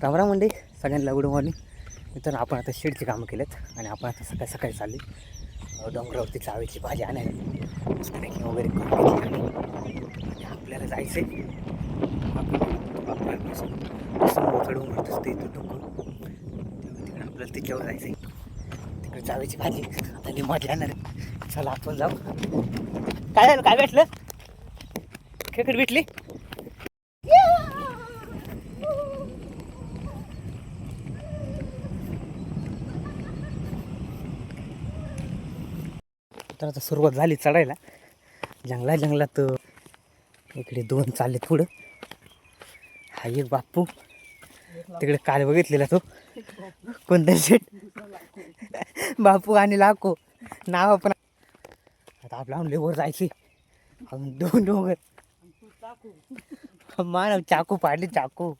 रामराम मंडळी, सगळ्यांना गुड मॉर्निंग. मित्रांनो, आपण आता शेडची कामं केलेत आणि आपण आता सकाळी सकाळी चालली डोंगरावरती चावेची भाजी आणायला. मस्त पॅकिंग वगैरे करून घेतली आणि आपल्याला जायचं आहे. समोर चढवून म्हणत असते इथं डोंगर, तिकडे आपल्याला त्याच्यावर जायचं आहे. तिकडे चावेची भाजी आता लिंबाची आणणार आहे. चला आपण जाऊ. काय झालं, काय भेटलं? खेकड भेटली. तर आता सुरुवात झाली चढायला. जंगलात इकडे दोन चाललेत पुढं. हा एक बाप्पू, तिकडे काल बघितलेला तो कोणता शेट बापू आणि लाको नाव. पण आता आपला लेवर जायचे. दोन डोंगर मानव चाकू पाडली, चाकू.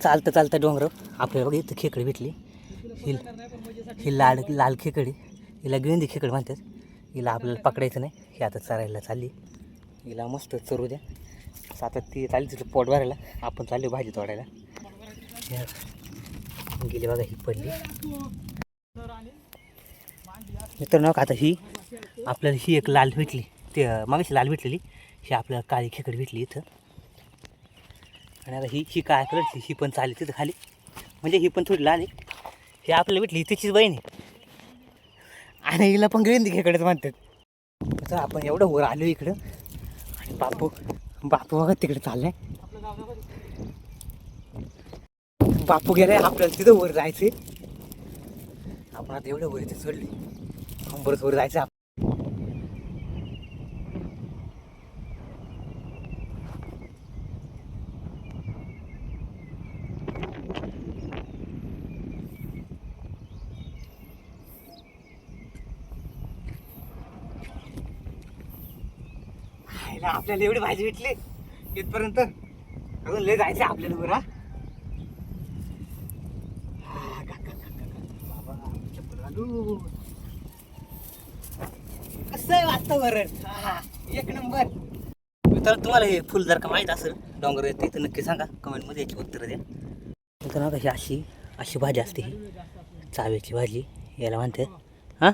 चालतं चालतं डोंगर आपल्याला बघ इथं खेकडी भेटली. ही लाल खेकडी, हिला गेंदी खेकड म्हणतात. हिला आपल्याला पकडायचं नाही. ही आता चरायला चालली. हिला मस्त चरू द्या. आता ती चालली तिथं पोट भरायला. आपण चाललो भाजी तोडायला. गेली बघा, ही पडली. मित्रांनो, आता ही आपल्याला ही एक लाल भेटली. ते मागाशी लाल भेटलेली, ही आपल्याला काळी खेकडी भेटली इथं. आणि आता ही काय कलरची, ही पण चालली तिथं खाली. म्हणजे ही पण थोडी लाल आहे. ही आपल्याला भेटली तिचीच बहीण आहे. आणि हिला पण गेंदी खेकडेच म्हणतात. तर आपण एवढं वर आलो इकडं. आणि बापू बघा तिकडे चाललाय. बापू गेलाय, आपल्याला तिथं वर जायचंय. आपण आता एवढं वर इथे चढली, बरंच वर जायचं. आपल्याला एवढी भाजी भेटली इथपर्यंत. अजून लय जायचं आपल्याला बरं. कसं आहे वातावरण, एक नंबर. मित्रांनो, तुम्हाला हे फुल जर का माहीत असेल डोंगर येते तर नक्की सांगा कमेंटमध्ये, याची उत्तर द्या. मित्रांनो, ही अशी भाजी असते. ही चाव्याची भाजी याला म्हणते. हां,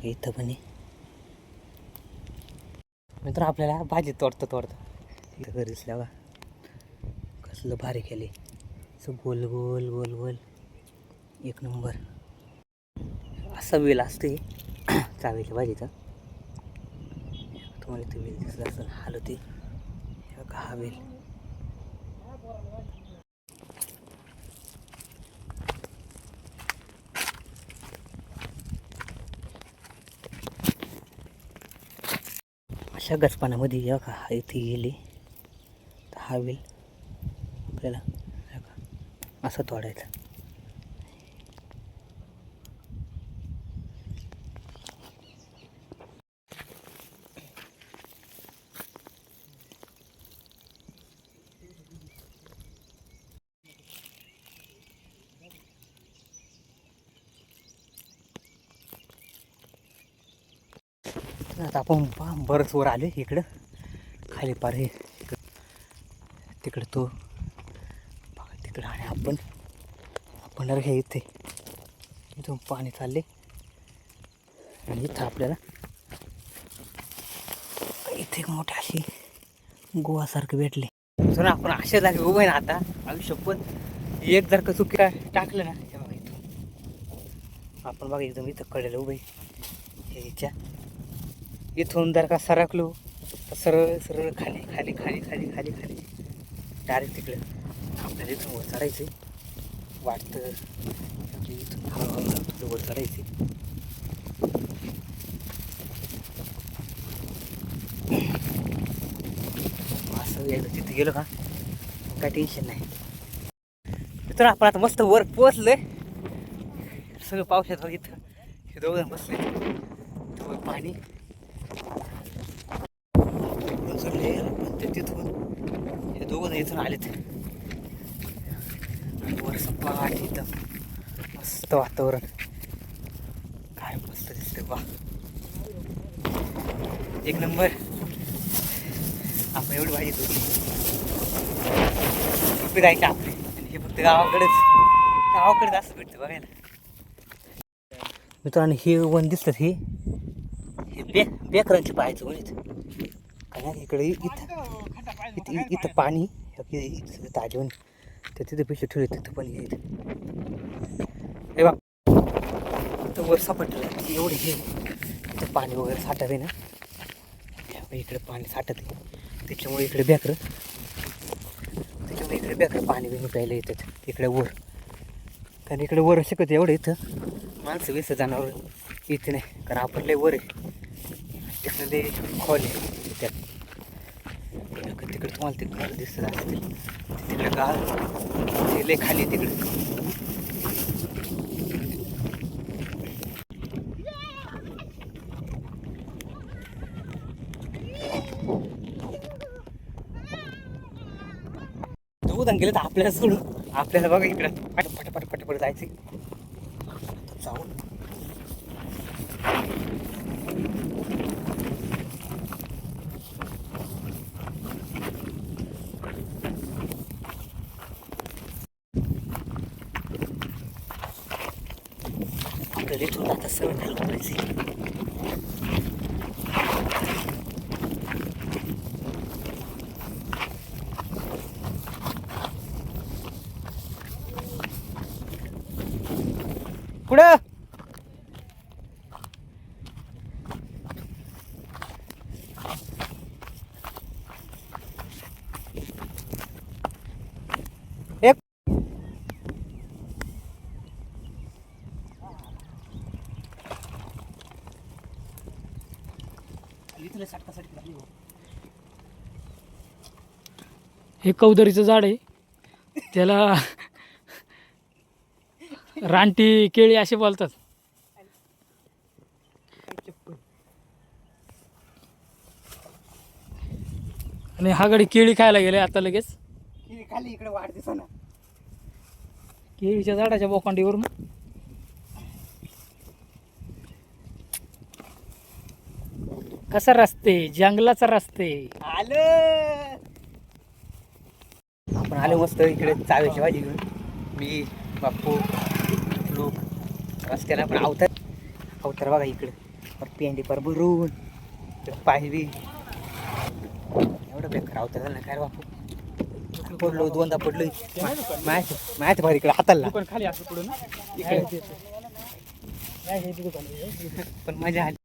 इथं पण मित्र आपल्याला भाजी तोडतं इथं घर दिसल्या बा. कसलं भारी केले, असं गोल गोल गोल गोल, एक नंबर. असं वेल असते चाव्याच्या भाजीचा. तुम्हाला इथं वेल दिसला असं हालती. हा वेल अशा गचपानामध्ये का इथे गेली तर हा वेल आपल्याला असं तोडायचं. आता आपण बरंच वर आले इकडं. खाली पार हे तिकडं तो बघा तिकडं. आणि आपण हे इथे इथून पाणी चालले. आणि इथं आपल्याला इथे एक मोठी अशी गोवासारखं भेटले. तर आपण अशा जागी उभे ना आता. आयुष्यपत एक जर का चुकी टाकलं ना, हे बघा इथून आपण बघा एकदम इथं कडेला उभे. हे हिच्या इथून जर का सरकलो तर सरळ सरळ खाली खाली खाली खाली खाली खाली डायरेक्ट तिकडं आपल्याला इथून वर चढायचं वाटतं. इथून हळूहळू वर चढायचे. असं एकदा तिथे गेलो का काय टेन्शन नाही. तर आपण आता मस्त वर पोचलोय. सगळं पावसात इथं हे दोघं बसले. पाणी तिथून हे दोघं इथून आलेत. वर सपाट एकदम मस्त वातावरण, काय मस्त दिसतंय बा. एक नंबर. आपण एवढी भाजी धुतली जायची आपली. आणि हे फक्त गावाकडेच असं भेटतं बघायला मित्रांनो. हे वन दिसतात हे बेकरांची पाहायचं म्हणत काय इकडे इथं पाणी ताजेवन तर तिथे पैसे ठेवले तिथं पण हे बा तर वर सापडलं एवढे हे इथं पाणी वगैरे साठत आहे ना. इकडे पाणी साठत आहे त्याच्यामुळे इकडे बेकरं पाणी बिणी प्यायला येतात इकडे वर. कारण इकडे वर शकत एवढं इथं माणसं विसं जनावर इथे नाही कारण आपण लय वर आहे तिकडे लय खोल आहे त्यात. तिकडे तुम्हाला ते घर दिसत असतील तिकडे गाळ ते लय खाली तिकडे. उदान गेलं तर आपल्याला सोडून आपल्याला बघा इकडं पटापट जायचं जाऊन. आपल्याला इथून आता सवय झालं पाहिजे. पुढं एक हे कौदरीचं झाड आहे. त्याला रानटी केळी असे बोलतात. आणि हा गडी केळी खायला गेले आता लगेच. खाली इकडे वाढ दिसा ना केळीच्या झाडाच्या बोकांडीवरून. कसा रस्ते जंगलाचा रस्ते आलं. आपण आलो मस्त इकडे चाव्याची भाजी घेऊन मी बाप्पू लोक रस्त्याला पण अवतार बघा इकडे पर पेंडी पर भरून पाहिली एवढं बेकार अवतार झालं ना काय रे बापू. पडलो दोनदा पडलो माहिती भारी इकडे हाताला खाली असं पडून इकडे पण मजा आली.